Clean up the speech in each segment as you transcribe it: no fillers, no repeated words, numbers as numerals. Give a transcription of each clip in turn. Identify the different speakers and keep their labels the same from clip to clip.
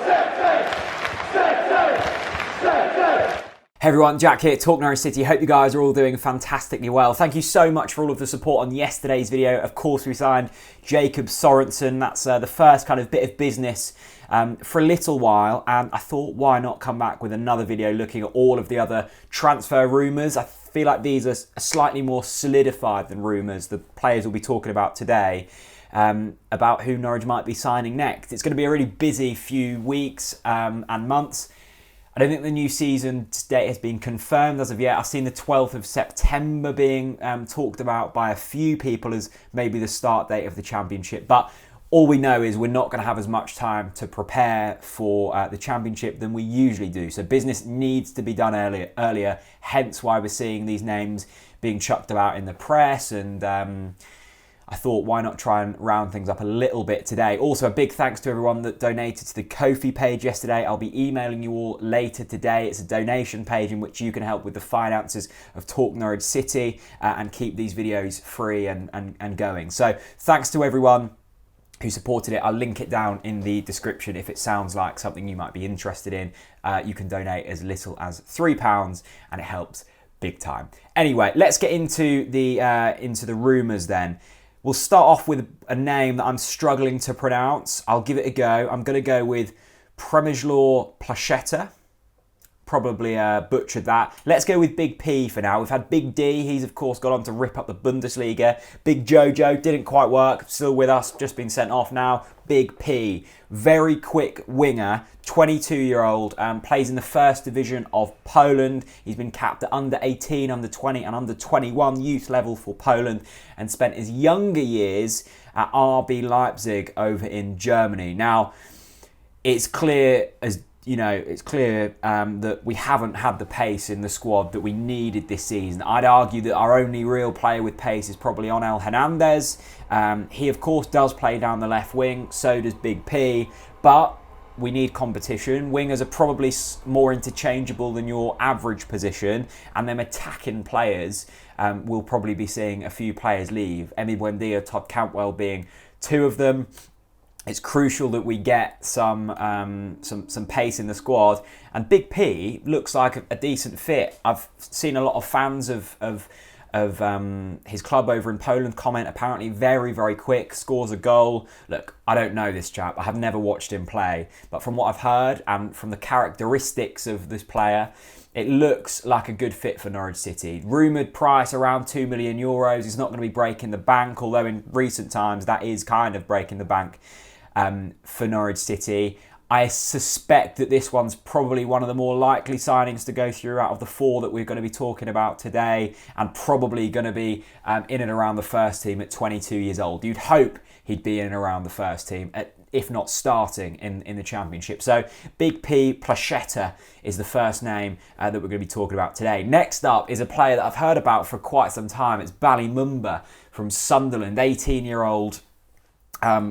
Speaker 1: Hey everyone, Jack here, TalkNorwichCity. Hope you guys are all doing fantastically well. Thank you so much for all of the support on yesterday's video. Of course, we signed Jacob Sorensen. That's the first kind of bit of business for a little while. And I thought, why not come back with another video looking at all of the other transfer rumours. I feel like these are slightly more solidified than rumours the players will be talking about today. About who Norwich might be signing next. It's going to be a really busy few weeks and months. I don't think the new season date has been confirmed as of yet. I've seen the 12th of September being talked about by a few people as maybe the start date of the Championship. But all we know is we're not going to have as much time to prepare for the Championship than we usually do. So business needs to be done earlier, hence why we're seeing these names being chucked about in the press. And I thought, why not try and round things up a little bit today. Also, a big thanks to everyone that donated to the Ko-fi page yesterday. I'll be emailing you all later today. It's a donation page in which you can help with the finances of Talk Norwich City and keep these videos free and going. So thanks to everyone who supported it. I'll link it down in the description if it sounds like something you might be interested in. You can donate as little as £3 and it helps big time. Anyway, let's get into the rumours then. We'll start off with a name that I'm struggling to pronounce. I'll give it a go. I'm going to go with Przemyslaw Placheta. Probably butchered that. Let's go with Big P for now. We've had Big D. He's, of course, gone on to rip up the Bundesliga. Big Jojo didn't quite work. Still with us. Just been sent off now. Big P. Very quick winger. 22-year-old. Plays in the first division of Poland. He's been capped at under 18, under 20 and under 21 youth level for Poland and spent his younger years at RB Leipzig over in Germany. Now, it's clear that we haven't had the pace in the squad that we needed this season. I'd argue that our only real player with pace is probably Onel Hernandez. He, of course, does play down the left wing. So does Big P. But we need competition. Wingers are probably more interchangeable than your average position. And them attacking players, we'll probably be seeing a few players leave. Emi Buendia, Todd Cantwell being two of them. It's crucial that we get some pace in the squad, and Big P looks like a decent fit. I've seen a lot of fans of his club over in Poland comment. Apparently, very very quick, scores a goal. Look, I don't know this chap. I have never watched him play, but from what I've heard and from the characteristics of this player, it looks like a good fit for Norwich City. Rumoured price around €2 million. He's not going to be breaking the bank, although in recent times that is kind of breaking the bank. For Norwich City. I suspect that this one's probably one of the more likely signings to go through out of the four that we're going to be talking about today, and probably going to be in and around the first team at 22 years old. You'd hope he'd be in and around the first team, if not starting in the Championship. So Big P Placheta is the first name that we're going to be talking about today. Next up is a player that I've heard about for quite some time. It's Bali Mumba from Sunderland, 18-year-old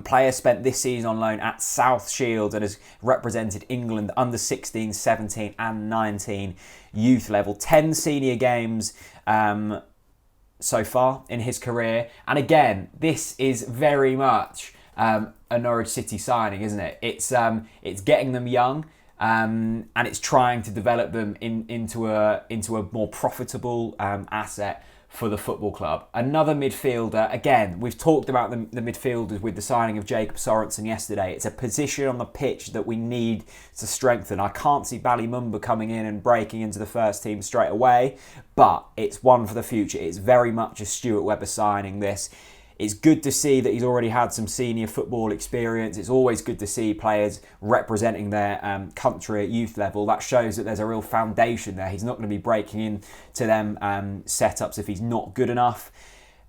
Speaker 1: player, spent this season on loan at South Shields and has represented England under 16, 17 and 19 youth level. 10 senior games so far in his career. And again, this is very much a Norwich City signing, isn't it? It's getting them young and it's trying to develop them into a more profitable asset for the football club. Another midfielder. Again, we've talked about the midfielders with the signing of Jacob Sorensen yesterday. It's a position on the pitch that we need to strengthen. I can't see Bali Mumba coming in and breaking into the first team straight away, but it's one for the future. It's very much a Stuart Webber signing, this. It's good to see that he's already had some senior football experience. It's always good to see players representing their country at youth level. That shows that there's a real foundation there. He's not going to be breaking into them setups if he's not good enough.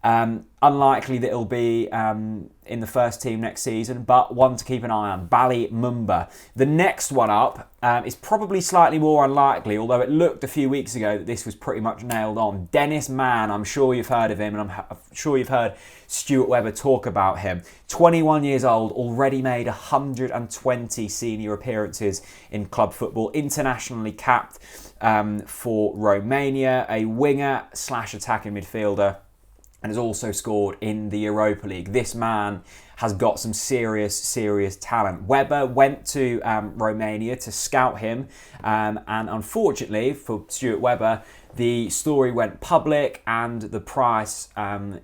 Speaker 1: Unlikely that he'll be in the first team next season, but one to keep an eye on. Bali Mumba. The next one up is probably slightly more unlikely, although it looked a few weeks ago that this was pretty much nailed on. Dennis Mann, I'm sure you've heard of him, and I'm sure you've heard Stuart Webber talk about him. 21 years old, already made 120 senior appearances in club football, internationally capped for Romania, a winger / attacking midfielder. and has also scored in the Europa League. This man has got some serious talent. Weber went to Romania to scout him, and unfortunately for Stuart Weber, the story went public, and the price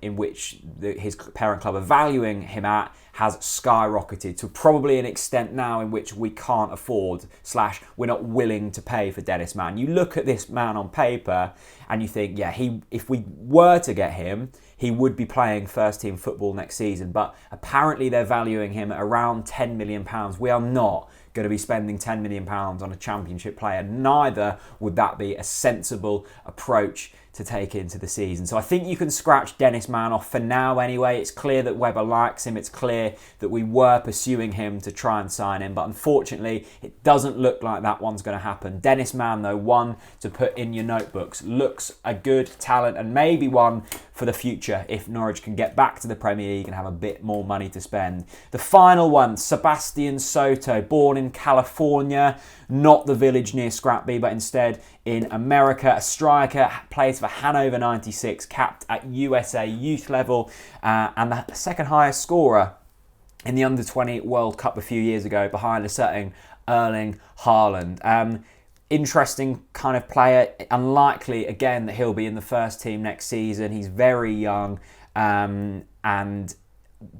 Speaker 1: in which his parent club are valuing him at has skyrocketed to probably an extent now in which we can't afford / we're not willing to pay for Dennis Mann. You look at this man on paper and you think, yeah, if we were to get him, he would be playing first team football next season. But apparently they're valuing him at around £10 million. We are not going to be spending £10 million on a championship player. Neither would that be a sensible approach to take into the season. So I think you can scratch Dennis Mann off for now anyway. It's clear that Weber likes him. It's clear that we were pursuing him to try and sign him. But unfortunately, it doesn't look like that one's going to happen. Dennis Mann, though, one to put in your notebooks. Looks a good talent and maybe one for the future if Norwich can get back to the Premier League and have a bit more money to spend. The final one, Sebastian Soto, born in California, not the village near Scrapby, but instead in America. A striker, plays for Hannover 96, capped at USA youth level, and the second highest scorer in the Under-20 World Cup a few years ago, behind a certain Erling Haaland. Interesting kind of player. Unlikely, again, that he'll be in the first team next season. He's very young, and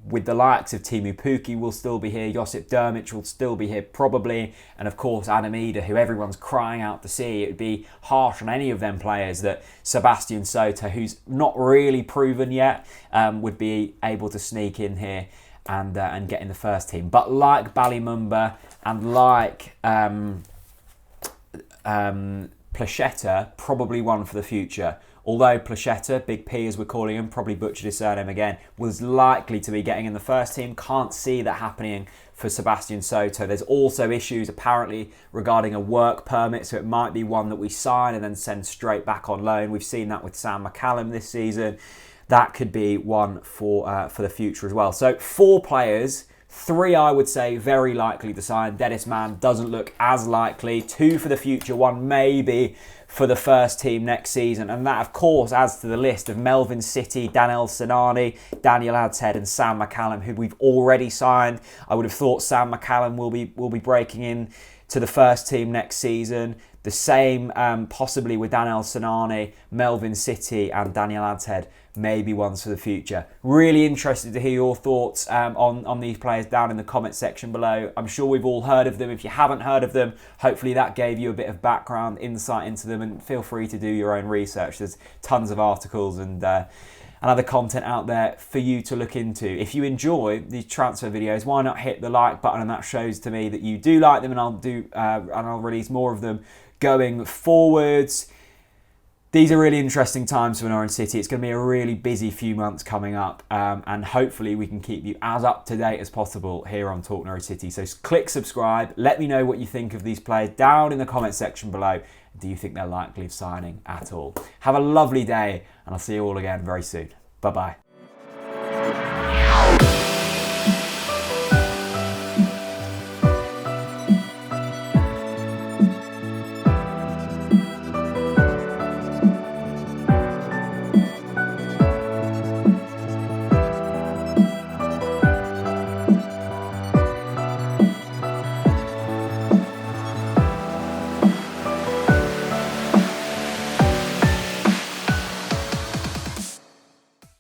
Speaker 1: with the likes of Timu Pukki will still be here, Josip Drmic will still be here probably, and of course Adam Eder, who everyone's crying out to see. It would be harsh on any of them players that Sebastian Soto, who's not really proven yet, would be able to sneak in here and get in the first team. But like Bali Mumba and like Placheta, probably one for the future. Although Placheta, Big P as we're calling him, probably butchered his surname again, was likely to be getting in the first team. Can't see that happening for Sebastian Soto. There's also issues apparently regarding a work permit, so it might be one that we sign and then send straight back on loan. We've seen that with Sam McCallum this season. That could be one for the future as well. So 4 players. 3, I would say, very likely to sign. Dennis Mann doesn't look as likely. 2 for the future, 1 maybe for the first team next season. And that, of course, adds to the list of Melvin City, Daniel Sinani, Daniel Adshead and Sam McCallum, who we've already signed. I would have thought Sam McCallum will be breaking in to the first team next season. The same possibly with Daniel Sinani, Melvin City and Daniel Adshead, maybe ones for the future. Really interested to hear your thoughts on these players down in the comment section below. I'm sure we've all heard of them. If you haven't heard of them, hopefully that gave you a bit of background, insight into them, and feel free to do your own research. There's tons of articles and other content out there for you to look into. If you enjoy these transfer videos, why not hit the like button, and that shows to me that you do like them, and I'll release more of them going forwards. These are really interesting times for Norwich City. It's going to be a really busy few months coming up, and hopefully we can keep you as up to date as possible here on Talk Norwich City. So click subscribe. Let me know what you think of these players down in the comment section below. Do you think they're likely of signing at all? Have a lovely day, and I'll see you all again very soon. Bye-bye.